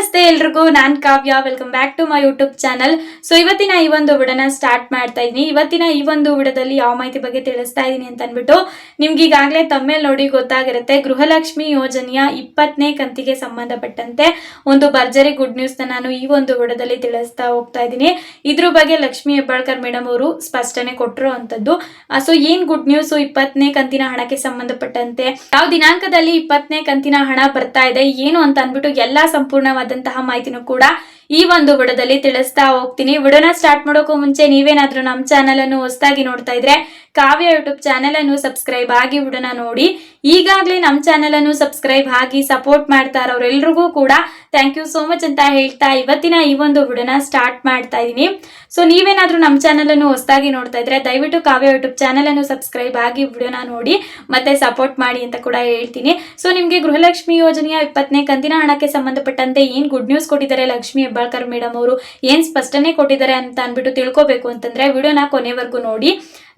ನಮಸ್ತೆ ಎಲ್ರಿಗೂ, ನಾನ್ Kavya. Welcome back to my YouTube channel. So ಇವತ್ತಿನ ಈ ಒಂದು ವಿಡಿಯೋನ ಸ್ಟಾರ್ಟ್ ಮಾಡ್ತಾ ಇದೀನಿ. ಇವತ್ತಿನ ಈ ಒಂದು ವಿಡಿಯೋದಲ್ಲಿ ಯಾವ ಮಾಹಿತಿ ಬಗ್ಗೆ ತಿಳಿಸ್ತಾ ಇದೀನಿ ಅಂತ ಅಂದ್ಬಿಟ್ಟು ನಿಮ್ಗೆ ಈಗಾಗಲೇ ತಮ್ಮೇಲೆ ನೋಡಿ ಗೊತ್ತಾಗಿರುತ್ತೆ. ಗೃಹಲಕ್ಷ್ಮಿ ಯೋಜನೆಯ 20ನೇ ಕಂತಿಗೆ ಸಂಬಂಧಪಟ್ಟಂತೆ ಒಂದು ಭರ್ಜರಿ ಗುಡ್ ನ್ಯೂಸ್ ನಾನು ಈ ಒಂದು ವಿಡಿಯೋದಲ್ಲಿ ತಿಳಿಸ್ತಾ ಹೋಗ್ತಾ ಇದ್ದೀನಿ. ಇದ್ರ ಬಗ್ಗೆ ಲಕ್ಷ್ಮಿ ಹೆಬ್ಬಾಳ್ಕರ್ ಮೇಡಮ್ ಅವರು ಸ್ಪಷ್ಟನೆ ಕೊಟ್ಟಿರುವಂತದ್ದು. ಸೊ ಏನ್ ಗುಡ್ ನ್ಯೂಸ್ 20ನೇ ಕಂತಿನ ಹಣಕ್ಕೆ ಸಂಬಂಧಪಟ್ಟಂತೆ, ಯಾವ ದಿನಾಂಕದಲ್ಲಿ 20ನೇ ಕಂತಿನ ಹಣ ಬರ್ತಾ ಇದೆ ಏನು ಅಂತ ಅಂದ್ಬಿಟ್ಟು ಎಲ್ಲಾ ಸಂಪೂರ್ಣವಾದಂತಹ ಮಾಹಿತಿನೂ ಕೂಡ ಈ ಒಂದು ವಿಡಿಯೋದಲ್ಲಿ ತಿಳಿಸ್ತಾ ಹೋಗ್ತೀನಿ. ವಿಡಿಯೋನ ಸ್ಟಾರ್ಟ್ ಮಾಡೋಕ್ಕೂ ಮುಂಚೆ ನೀವೇನಾದ್ರೂ ನಮ್ಮ ಚಾನೆಲ್ ಅನ್ನು ಹೊಸದಾಗಿ ನೋಡ್ತಾ ಇದ್ರೆ ಕಾವ್ಯ ಯೂಟ್ಯೂಬ್ ಚಾನೆಲ್ ಅನ್ನು ಸಬ್ಸ್ಕ್ರೈಬ್ ಆಗಿ ವಿಡಿಯೋನ ನೋಡಿ. ಈಗಾಗಲೇ ನಮ್ಮ ಚಾನೆಲ್ ಅನ್ನು ಸಬ್ಸ್ಕ್ರೈಬ್ ಆಗಿ ಸಪೋರ್ಟ್ ಮಾಡ್ತಾ ಇರೋರೆಲ್ರಿಗೂ ಕೂಡ ಥ್ಯಾಂಕ್ ಯು ಸೋ ಮಚ್ ಅಂತ ಹೇಳ್ತಾ ಇವತ್ತಿನ ಈ ಒಂದು ವಿಡಿಯೋನ ಸ್ಟಾರ್ಟ್ ಮಾಡ್ತಾ ಇದೀನಿ. ಸೊ ನೀವೇನಾದ್ರೂ ನಮ್ಮ ಚಾನೆಲ್ ಅನ್ನು ಹೊಸದಾಗಿ ನೋಡ್ತಾ ಇದ್ರೆ ದಯವಿಟ್ಟು ಕಾವ್ಯ ಯೂಟ್ಯೂಬ್ ಚಾನೆಲ್ ಅನ್ನು ಸಬ್ಸ್ಕ್ರೈಬ್ ಆಗಿ ವಿಡಿಯೋನ ನೋಡಿ ಮತ್ತೆ ಸಪೋರ್ಟ್ ಮಾಡಿ ಅಂತ ಕೂಡ ಹೇಳ್ತೀನಿ. ಸೊ ನಿಮ್ಗೆ ಗೃಹಲಕ್ಷ್ಮಿ ಯೋಜನೆಯ 20ನೇ ಕಂತಿನ ಹಣಕ್ಕೆ ಸಂಬಂಧಪಟ್ಟಂತೆ ಏನ್ ಗುಡ್ ನ್ಯೂಸ್ ಕೊಟ್ಟಿದ್ದಾರೆ ಲಕ್ಷ್ಮಿ ಹೆಬ್ಬಾಳ್ಕರ್ ಮೇಡಮ್ ಅವರು, ಏನ್ ಸ್ಪಷ್ಟನೆ ಕೊಟ್ಟಿದ್ದಾರೆ ಅಂತ ಅಂದ್ಬಿಟ್ಟು ತಿಳ್ಕೊಬೇಕು ಅಂತಂದ್ರೆ ವಿಡಿಯೋನ ಕೊನೆವರೆಗೂ ನೋಡಿ.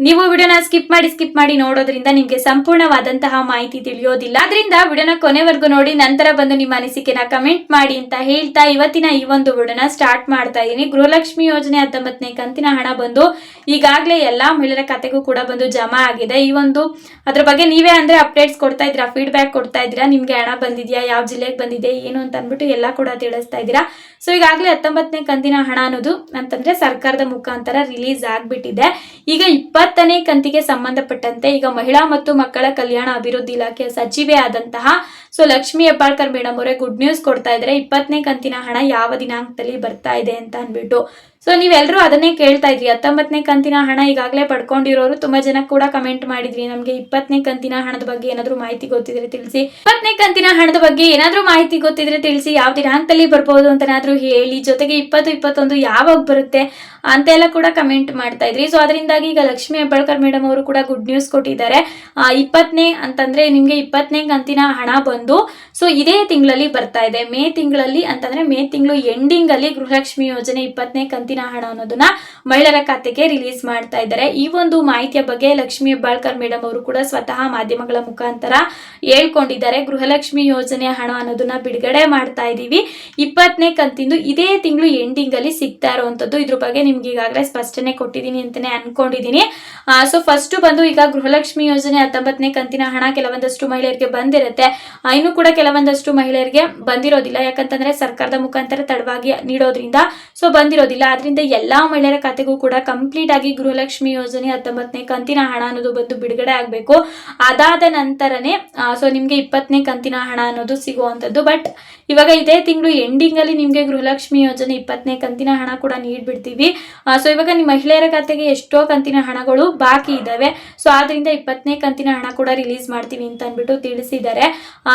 ನೀವು ವಿಡಿಯೋನ ಸ್ಕಿಪ್ ಮಾಡಿ ನೋಡೋದ್ರಿಂದ ನಿಮ್ಗೆ ಸಂಪೂರ್ಣವಾದಂತಹ ಮಾಹಿತಿ ತಿಳಿಯೋದಿಲ್ಲ. ಅದರಿಂದ ವಿಡಿಯೋನ ಕೊನೆವರೆಗೂ ನೋಡಿ, ನಂತರ ಬಂದು ನಿಮ್ಮ ಅನಿಸಿಕೆನ ಕಮೆಂಟ್ ಮಾಡಿ ಅಂತ ಹೇಳ್ತಾ ಇವತ್ತಿನ ಈ ಒಂದು ವಿಡಿಯೋನ ಸ್ಟಾರ್ಟ್ ಮಾಡ್ತಾ ಇದೀನಿ. ಗೃಹಲಕ್ಷ್ಮಿ ಯೋಜನೆ 19ನೇ ಕಂತಿನ ಹಣ ಬಂದು ಈಗಾಗಲೇ ಎಲ್ಲಾ ಮಹಿಳೆಯರ ಖಾತೆಗೂ ಕೂಡ ಬಂದು ಜಮಾ ಆಗಿದೆ. ಈ ಒಂದು ಅದ್ರ ಬಗ್ಗೆ ನೀವೇ ಅಂದ್ರೆ ಅಪ್ಡೇಟ್ಸ್ ಕೊಡ್ತಾ ಇದ್ದೀರಾ, ಫೀಡ್ಬ್ಯಾಕ್ ಕೊಡ್ತಾ ಇದ್ದೀರಾ, ನಿಮ್ಗೆ ಹಣ ಬಂದಿದ್ಯಾ, ಯಾವ ಜಿಲ್ಲೆಗೆ ಬಂದಿದೆ ಏನು ಅಂತ ಅಂದ್ಬಿಟ್ಟು ಎಲ್ಲ ಕೂಡ ತಿಳಿಸ್ತಾ ಇದ್ದೀರಾ. ಸೊ ಈಗಾಗಲೇ 19ನೇ ಕಂತಿನ ಹಣ ಅನ್ನೋದು ಅಂತಂದ್ರೆ ಸರ್ಕಾರದ ಮುಖಾಂತರ ರಿಲೀಸ್ ಆಗ್ಬಿಟ್ಟಿದೆ. ಈಗ 20ನೇ ಕಂತಿಗೆ ಸಂಬಂಧಪಟ್ಟಂತೆ ಈಗ ಮಹಿಳಾ ಮತ್ತು ಮಕ್ಕಳ ಕಲ್ಯಾಣ ಅಭಿವೃದ್ಧಿ ಇಲಾಖೆಯ ಸಚಿವೆ ಆದಂತಹ ಸೊ ಲಕ್ಷ್ಮಿ ಹೆಬ್ಬಾಳ್ಕರ್ ಮೇಡಮ್ ಅವರೇ ಗುಡ್ ನ್ಯೂಸ್ ಕೊಡ್ತಾ ಇದ್ದಾರೆ. 20ನೇ ಕಂತಿನ ಹಣ ಯಾವ ದಿನಾಂಕದಲ್ಲಿ ಬರ್ತಾ ಇದೆ ಅಂತ ಅನ್ಬಿಟ್ಟು. ಸೊ ನೀವೆಲ್ಲರೂ ಅದನ್ನೇ ಕೇಳ್ತಾ ಇದ್ರಿ. 19ನೇ ಕಂತಿನ ಹಣ ಈಗಾಗಲೇ ಪಡ್ಕೊಂಡಿರೋರು ತುಂಬಾ ಜನ ಕೂಡ ಕಮೆಂಟ್ ಮಾಡಿದ್ರಿ, ನಮ್ಗೆ 20ನೇ ಕಂತಿನ ಹಣದ ಬಗ್ಗೆ ಏನಾದ್ರು ಮಾಹಿತಿ ಗೊತ್ತಿದ್ರೆ ತಿಳಿಸಿ, 20ನೇ ಕಂತಿನ ಹಣದ ಬಗ್ಗೆ ಏನಾದ್ರೂ ಮಾಹಿತಿ ಗೊತ್ತಿದ್ರೆ ತಿಳಿಸಿ, ಯಾವ ದಿನಾಂಕದಲ್ಲಿ ಬರ್ಬೋದು ಅಂತನಾದ್ರೂ ಹೇಳಿ, ಜೊತೆಗೆ 20, 21 ಯಾವಾಗ ಬರುತ್ತೆ ಅಂತೆಲ್ಲ ಕೂಡ ಕಮೆಂಟ್ ಮಾಡ್ತಾ ಇದ್ರಿ. ಸೊ ಅದರಿಂದಾಗಿ ಈಗ ಲಕ್ಷ್ಮಿ ಹೆಬ್ಬಾಳ್ಕರ್ ಮೇಡಮ್ ಅವರು ಕೂಡ ಗುಡ್ ನ್ಯೂಸ್ ಕೊಟ್ಟಿದ್ದಾರೆ. 20ನೇ ಅಂತಂದ್ರೆ ನಿಮ್ಗೆ 20ನೇ ಕಂತಿನ ಹಣ ಬಂದು ಸೊ ಇದೇ ತಿಂಗಳಲ್ಲಿ ಬರ್ತಾ ಇದೆ. ಮೇ ತಿಂಗಳಲ್ಲಿ ಅಂತಂದ್ರೆ ಮೇ ತಿಂಗಳು ಎಂಡಿಂಗ್ ಅಲ್ಲಿ ಗೃಹಲಕ್ಷ್ಮಿ ಯೋಜನೆ 20ನೇ ಕಂತಿನ ಹಣ ಅನ್ನೋದನ್ನ ಮಹಿಳೆಯರ ಖಾತೆಗೆ ರಿಲೀಸ್ ಮಾಡ್ತಾ ಇದ್ದಾರೆ. ಈ ಒಂದು ಮಾಹಿತಿಯ ಬಗ್ಗೆ ಲಕ್ಷ್ಮಿ ಹೆಬ್ಬಾಳ್ಕರ್ ಮೇಡಮ್ ಅವರು ಕೂಡ ಸ್ವತಃ ಮಾಧ್ಯಮಗಳ ಮುಖಾಂತರ ಹೇಳ್ಕೊಂಡಿದ್ದಾರೆ. ಗೃಹಲಕ್ಷ್ಮಿ ಯೋಜನೆಯ ಹಣ ಅನ್ನೋದನ್ನ ಬಿಡುಗಡೆ ಮಾಡ್ತಾ ಇದೀವಿ, 20ನೇ ಕಂತಿಂದು ಇದೇ ತಿಂಗಳು ಎಂಡಿಂಗ್ ಅಲ್ಲಿ ಸಿಗ್ತಾ ಇರುವಂತದ್ದು. ಇದ್ರ ಬಗ್ಗೆ ನಿಮ್ಗೆ ಈಗಾಗಲೇ ಸ್ಪಷ್ಟನೆ ಕೊಟ್ಟಿದ್ದೀನಿ ಅಂತಾನೆ ಅನ್ಕೊಂಡಿದೀನಿ. ಸೊ ಫಸ್ಟ್ ಬಂದು ಈಗ ಗೃಹಲಕ್ಷ್ಮಿ ಯೋಜನೆ 19ನೇ ಕಂತಿನ ಹಣ ಕೆಲವೊಂದಷ್ಟು ಮಹಿಳೆಯರಿಗೆ ಬಂದಿರುತ್ತೆ, ಇನ್ನು ಕೂಡ ಕೆಲವೊಂದಷ್ಟು ಮಹಿಳೆಯರಿಗೆ ಬಂದಿರೋದಿಲ್ಲ. ಯಾಕಂತಂದ್ರೆ ಸರ್ಕಾರದ ಮುಖಾಂತರ ತಡವಾಗಿ ನೀಡೋದ್ರಿಂದ ಸೊ ಬಂದಿರೋದಿಲ್ಲ. ಆದ್ರಿಂದ ಎಲ್ಲಾ ಮಹಿಳೆಯರ ಖಾತೆಗೂ ಕೂಡ ಕಂಪ್ಲೀಟ್ ಆಗಿ ಗೃಹಲಕ್ಷ್ಮಿ ಯೋಜನೆ 19ನೇ ಕಂತಿನ ಹಣ ಅನ್ನೋದು ಬಂದು ಬಿಡುಗಡೆ ಆಗ್ಬೇಕು. ಅದಾದ ನಂತರನೇ ಸೊ ನಿಮ್ಗೆ 20ನೇ ಕಂತಿನ ಹಣ ಅನ್ನೋದು ಸಿಗುವಂತದ್ದು. ಬಟ್ ಇವಾಗ ಇದೇ ತಿಂಗಳು ಎಂಡಿಂಗ್ ಅಲ್ಲಿ ನಿಮ್ಗೆ ಗೃಹಲಕ್ಷ್ಮಿ ಯೋಜನೆ 20ನೇ ಕಂತಿನ ಹಣ ಕೂಡ ನೀಡ್ಬಿಡ್ತೀವಿ. ಸೊ ಇವಾಗ ನಿಮ್ಮ ಮಹಿಳೆಯರ ಖಾತೆಗೆ ಎಷ್ಟೋ ಕಂತಿನ ಹಣಗಳು ಬಾಕಿ ಇದಾವೆ. ಸೊ ಆದ್ರಿಂದ 20ನೇ ಕಂತಿನ ಹಣ ಕೂಡ ರಿಲೀಸ್ ಮಾಡ್ತೀವಿ ಅಂತ ಅಂದ್ಬಿಟ್ಟು ತಿಳಿಸಿದ್ದಾರೆ.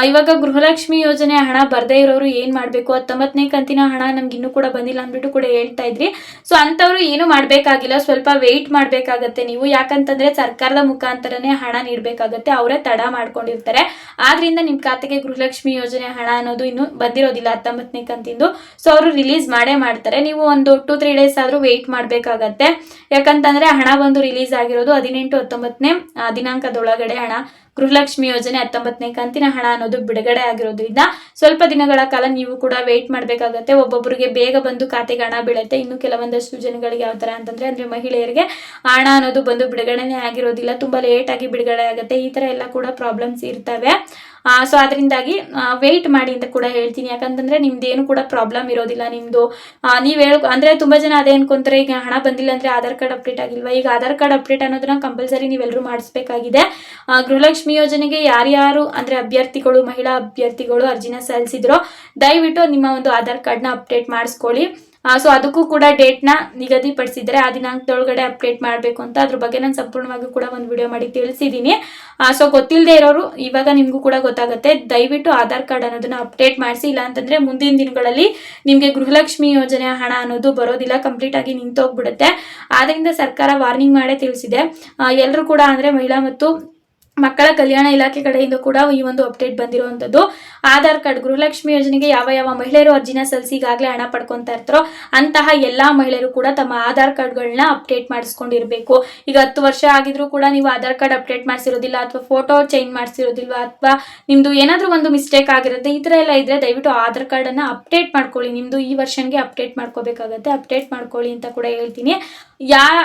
ಇವಾಗ ಗೃಹಲಕ್ಷ್ಮಿ ಯೋಜನೆ ಹಣ ಬರ್ದೇ ಇರೋರು ಏನ್ ಮಾಡ್ಬೇಕು, 19ನೇ ಕಂತಿನ ಹಣ ನಮ್ಗೆ ಇನ್ನೂ ಕೂಡ ಬಂದಿಲ್ಲ ಅಂದ್ಬಿಟ್ಟು ಕೂಡ ಹೇಳ್ತಾ ಇದ್ರಿ. ಸೊ ಅಂತವ್ರು ಏನು ಮಾಡ್ಬೇಕಾಗಿಲ್ಲ, ಸ್ವಲ್ಪ ವೆಯ್ಟ್ ಮಾಡ್ಬೇಕಾಗತ್ತೆ ನೀವು. ಯಾಕಂತಂದ್ರೆ ಸರ್ಕಾರದ ಮುಖಾಂತರನೇ ಹಣ ನೀಡ್ಬೇಕಾಗತ್ತೆ, ಅವರೇ ತಡ ಮಾಡ್ಕೊಂಡಿರ್ತಾರೆ. ಆದ್ರಿಂದ ನಿಮ್ ಖಾತೆಗೆ ಗೃಹಲಕ್ಷ್ಮಿ ಯೋಜನೆ ಹಣ ಅನ್ನೋದು ಇನ್ನು ಬಂದಿರೋದಿಲ್ಲ 19ನೇ ಕಂತಿಂದು. ಸೊ ಅವರು ರಿಲೀಸ್ ಮಾಡೇ ಮಾಡ್ತಾರೆ. ನೀವು ಒಂದು 2-3 ಡೇಸ್ ಆದ್ರೂ ವೆಯ್ಟ್ ಮಾಡ್ಬೇಕಾಗತ್ತೆ. ಯಾಕಂತಂದ್ರೆ ಹಣ ಬಂದು ರಿಲೀಸ್ ಆಗಿರೋದು 18, 19ನೇ ದಿನಾಂಕದೊಳಗಡೆ ಹಣ ಗೃಹಲಕ್ಷ್ಮಿ ಯೋಜನೆ 19ನೇ ಕಂತಿನ ಹಣ ಅನ್ನೋದು ಬಿಡುಗಡೆ ಆಗಿರೋದ್ರಿಂದ ಸ್ವಲ್ಪ ದಿನಗಳ ಕಾಲ ನೀವು ಕೂಡ ವೇಟ್ ಮಾಡ್ಬೇಕಾಗತ್ತೆ. ಒಬ್ಬೊಬ್ಬರಿಗೆ ಬೇಗ ಬಂದು ಖಾತೆಗೆ ಹಣ ಬೀಳುತ್ತೆ, ಇನ್ನು ಕೆಲವೊಂದಷ್ಟು ಜನಗಳಿಗೆ ಯಾವ ತರ ಅಂದ್ರೆ ಮಹಿಳೆಯರಿಗೆ ಹಣ ಅನ್ನೋದು ಬಂದು ಬಿಡುಗಡೆನೇ ಆಗಿರೋದಿಲ್ಲ, ತುಂಬಾ ಲೇಟ್ ಆಗಿ ಬಿಡುಗಡೆ ಆಗುತ್ತೆ. ಈ ತರ ಎಲ್ಲ ಕೂಡ ಪ್ರಾಬ್ಲಮ್ಸ್ ಇರ್ತವೆ. ಸೊ ಅದರಿಂದಾಗಿ ವೆಯ್ಟ್ ಮಾಡಿ ಅಂತ ಕೂಡ ಹೇಳ್ತೀನಿ. ಯಾಕಂತಂದ್ರೆ ನಿಮ್ದೇನು ಕೂಡ ಪ್ರಾಬ್ಲಮ್ ಇರೋದಿಲ್ಲ. ನಿಮ್ದು ನೀವ್ ಅಂದ್ರೆ ತುಂಬಾ ಜನ ಅದೇ ಅನ್ಕೊಂತಾರೆ, ಈಗ ಹಣ ಬಂದಿಲ್ಲ ಅಂದ್ರೆ ಆಧಾರ್ ಕಾರ್ಡ್ ಅಪ್ಡೇಟ್ ಆಗಿಲ್ವಾ. ಈಗ ಆಧಾರ್ ಕಾರ್ಡ್ ಅಪ್ಡೇಟ್ ಅನ್ನೋದನ್ನ ಕಂಪಲ್ಸರಿ ನೀವೆಲ್ಲರೂ ಮಾಡಿಸ್ಬೇಕಾಗಿದೆ. ಗೃಹಲಕ್ಷ್ಮಿ ಯೋಜನೆಗೆ ಯಾರ್ಯಾರು ಅಂದ್ರೆ ಅಭ್ಯರ್ಥಿಗಳು, ಮಹಿಳಾ ಅಭ್ಯರ್ಥಿಗಳು ಅರ್ಜಿನ ಸಲ್ಲಿಸಿದ್ರೋ ದಯವಿಟ್ಟು ನಿಮ್ಮ ಒಂದು ಆಧಾರ್ ಕಾರ್ಡ್ನ ಅಪ್ಡೇಟ್ ಮಾಡಿಸ್ಕೊಳ್ಳಿ. ಸೊ ಅದಕ್ಕೂ ಕೂಡ ಡೇಟ್ ನ ನಿಗದಿಪಡಿಸಿದ್ರೆ ಆ ದಿನಾಂಕದೊಳಗಡೆ ಅಪ್ಡೇಟ್ ಮಾಡಬೇಕು ಅಂತ ಅದ್ರ ಬಗ್ಗೆ ನಾನು ಸಂಪೂರ್ಣವಾಗಿ ಕೂಡ ಒಂದು ವಿಡಿಯೋ ಮಾಡಿ ತಿಳಿಸಿದ್ದೀನಿ. ಸೊ ಗೊತ್ತಿಲ್ಲದೆ ಇರೋರು ಇವಾಗ ನಿಮ್ಗೂ ಕೂಡ ಗೊತ್ತಾಗುತ್ತೆ. ದಯವಿಟ್ಟು ಆಧಾರ್ ಕಾರ್ಡ್ ಅನ್ನೋದನ್ನ ಅಪ್ಡೇಟ್ ಮಾಡಿಸಿ, ಇಲ್ಲ ಅಂತಂದ್ರೆ ಮುಂದಿನ ದಿನಗಳಲ್ಲಿ ನಿಮ್ಗೆ ಗೃಹಲಕ್ಷ್ಮಿ ಯೋಜನೆಯ ಹಣ ಅನ್ನೋದು ಬರೋದಿಲ್ಲ, ಕಂಪ್ಲೀಟ್ ಆಗಿ ನಿಂತೋಗ್ಬಿಡುತ್ತೆ. ಆದ್ರಿಂದ ಸರ್ಕಾರ ವಾರ್ನಿಂಗ್ ಮಾಡೇ ತಿಳಿಸಿದೆ. ಎಲ್ಲರೂ ಕೂಡ ಅಂದ್ರೆ ಮಹಿಳಾ ಮತ್ತು ಮಕ್ಕಳ ಕಲ್ಯಾಣ ಇಲಾಖೆ ಕಡೆಯಿಂದ ಕೂಡ ಈ ಒಂದು ಅಪ್ಡೇಟ್ ಬಂದಿರುವಂತದ್ದು. ಆಧಾರ್ ಕಾರ್ಡ್ ಗೃಹಲಕ್ಷ್ಮಿ ಯೋಜನೆಗೆ ಯಾವ ಯಾವ ಮಹಿಳೆಯರು ಅರ್ಜಿನ ಸಲ್ಲಿಸಿ ಈಗಾಗಲೇ ಹಣ ಪಡ್ಕೊಂತಾ ಇರ್ತಾರೋ ಅಂತಹ ಎಲ್ಲಾ ಮಹಿಳೆಯರು ಕೂಡ ತಮ್ಮ ಆಧಾರ್ ಕಾರ್ಡ್ಗಳನ್ನ ಅಪ್ಡೇಟ್ ಮಾಡಿಸ್ಕೊಂಡಿರ್ಬೇಕು. ಈಗ 10 ವರ್ಷ ಆಗಿದ್ರು ಕೂಡ ನೀವು ಆಧಾರ್ ಕಾರ್ಡ್ ಅಪ್ಡೇಟ್ ಮಾಡಿಸಿರೋದಿಲ್ಲ ಅಥವಾ ಫೋಟೋ ಚೇಂಜ್ ಮಾಡಿಸಿರೋದಿಲ್ವಾ ಅಥವಾ ನಿಮ್ದು ಏನಾದ್ರೂ ಒಂದು ಮಿಸ್ಟೇಕ್ ಆಗಿರುತ್ತೆ, ಈ ತರ ಎಲ್ಲ ಇದ್ರೆ ದಯವಿಟ್ಟು ಆಧಾರ್ ಕಾರ್ಡ್ ಅನ್ನ ಅಪ್ಡೇಟ್ ಮಾಡ್ಕೊಳ್ಳಿ. ನಿಮ್ದು ಈ ವರ್ಷನ್ಗೆ ಅಪ್ಡೇಟ್ ಮಾಡ್ಕೋಬೇಕಾಗತ್ತೆ, ಅಪ್ಡೇಟ್ ಮಾಡ್ಕೊಳ್ಳಿ ಅಂತ ಕೂಡ ಹೇಳ್ತೀನಿ.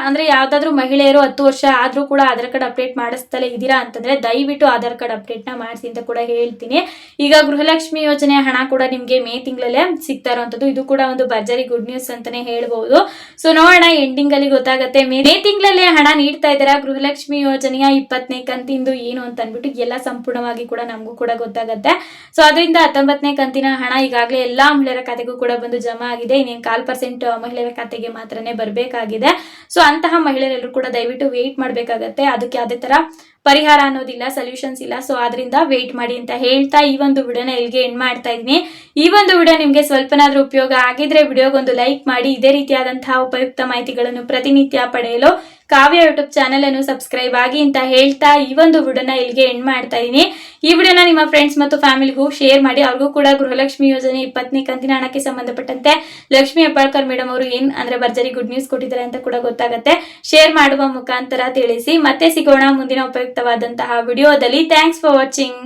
ಅಂದ್ರೆ ಯಾವ್ದಾದ್ರು ಮಹಿಳೆಯರು 10 ವರ್ಷ ಆದ್ರೂ ಕೂಡ ಆಧಾರ್ ಕಾರ್ಡ್ ಅಪ್ಡೇಟ್ ಮಾಡಿಸ್ತಲೇ ಇದೀರಾ ಅಂತಂದ್ರೆ ದಯವಿಟ್ಟು ಆಧಾರ್ ಕಾರ್ಡ್ ಅಪ್ಡೇಟ್ ನ ಮಾಡಿಸಿ ಅಂತ ಕೂಡ ಹೇಳ್ತೀನಿ. ಈಗ ಗೃಹಲಕ್ಷ್ಮಿ ಯೋಜನೆ ಹಣ ಕೂಡ ನಿಮ್ಗೆ ಮೇ ತಿಂಗಳಲ್ಲೇ ಸಿಗ್ತಾ ಇರುವಂತದ್ದು. ಇದು ಕೂಡ ಒಂದು ಭರ್ಜರಿ ಗುಡ್ ನ್ಯೂಸ್ ಅಂತಾನೆ ಹೇಳ್ಬಹುದು. ಸೊ ನೋಡೋಣ, ಎಂಡಿಂಗ್ ಅಲ್ಲಿ ಗೊತ್ತಾಗತ್ತೆ ಮೇ ತಿಂಗಳಲ್ಲೇ ಹಣ ನೀಡ್ತಾ ಇದಾರ ಗೃಹಲಕ್ಷ್ಮಿ ಯೋಜನೆಯ 20ನೇ ಕಂತಿಂದು ಏನು ಅಂತ ಅನ್ಬಿಟ್ಟು ಎಲ್ಲ ಸಂಪೂರ್ಣವಾಗಿ ಕೂಡ ನಮಗೂ ಕೂಡ ಗೊತ್ತಾಗತ್ತೆ. ಸೊ ಅದರಿಂದ 19ನೇ ಕಂತಿನ ಹಣ ಈಗಾಗಲೇ ಎಲ್ಲಾ ಮಹಿಳೆಯರ ಖಾತೆಗೂ ಕೂಡ ಬಂದು ಜಮಾ ಆಗಿದೆ. ಇನ್ನೇನು 1/4% ಮಹಿಳೆಯರ ಖಾತೆಗೆ ಮಾತ್ರನೇ ಬರ್ಬೇಕಾಗಿದೆ. ಸೊ ಅಂತಹ ಮಹಿಳೆಯರೆಲ್ಲರೂ ಕೂಡ ದಯವಿಟ್ಟು ವೇಟ್ ಮಾಡ್ಬೇಕಾಗತ್ತೆ. ಅದಕ್ಕೆ ಯಾವುದೇ ತರ ಪರಿಹಾರ ಅನ್ನೋದಿಲ್ಲ, ಸೊಲ್ಯೂಷನ್ಸ್ ಇಲ್ಲ. ಸೊ ಆದ್ರಿಂದ ವೇಟ್ ಮಾಡಿ ಅಂತ ಹೇಳ್ತಾ ಈ ಒಂದು ವಿಡಿಯೋನ ಇಲ್ಲಿಗೆ ಎಂಡ್ ಮಾಡ್ತಾ ಇದೀನಿ. ಈ ಒಂದು ವಿಡಿಯೋ ನಿಮ್ಗೆ ಸ್ವಲ್ಪನಾದ್ರೂ ಉಪಯೋಗ ಆಗಿದ್ರೆ ವಿಡಿಯೋಗೊಂದು ಲೈಕ್ ಮಾಡಿ. ಇದೇ ರೀತಿಯಾದಂತಹ ಉಪಯುಕ್ತ ಮಾಹಿತಿಗಳನ್ನು ಪ್ರತಿನಿತ್ಯ ಪಡೆಯಲು ಕಾವ್ಯ ಯೂಟ್ಯೂಬ್ ಚಾನೆಲ್ ಅನ್ನು ಸಬ್ಸ್ಕ್ರೈಬ್ ಆಗಿ ಅಂತ ಹೇಳ್ತಾ ಈ ಒಂದು ವಿಡಿಯೋನ ಇಲ್ಲಿಗೆ ಎಂಡ್ ಮಾಡ್ತಾ ಇದೀನಿ. ಈ ವಿಡಿಯೋನ ನಿಮ್ಮ ಫ್ರೆಂಡ್ಸ್ ಮತ್ತು ಫ್ಯಾಮಿಲಿಗೂ ಶೇರ್ ಮಾಡಿ. ಅವ್ರಿಗೂ ಕೂಡ ಗೃಹಲಕ್ಷ್ಮಿ ಯೋಜನೆ 20ನೇ ಕಂತಿನ ಹಣಕ್ಕೆ ಸಂಬಂಧಪಟ್ಟಂತೆ ಲಕ್ಷ್ಮಿ ಹೆಬ್ಬಾಳ್ಕರ್ ಮೇಡಮ್ ಅವರು ಏನ್ ಅಂದ್ರೆ ಭರ್ಜರಿ ಗುಡ್ ನ್ಯೂಸ್ ಕೊಟ್ಟಿದ್ದಾರೆ ಅಂತ ಕೂಡ ಗೊತ್ತಾಗತ್ತೆ. ಶೇರ್ ಮಾಡುವ ಮುಖಾಂತರ ತಿಳಿಸಿ. ಮತ್ತೆ ಸಿಗೋಣ ಮುಂದಿನ ಉಪಯುಕ್ತವಾದಂತಹ ವಿಡಿಯೋದಲ್ಲಿ. Thanks for watching.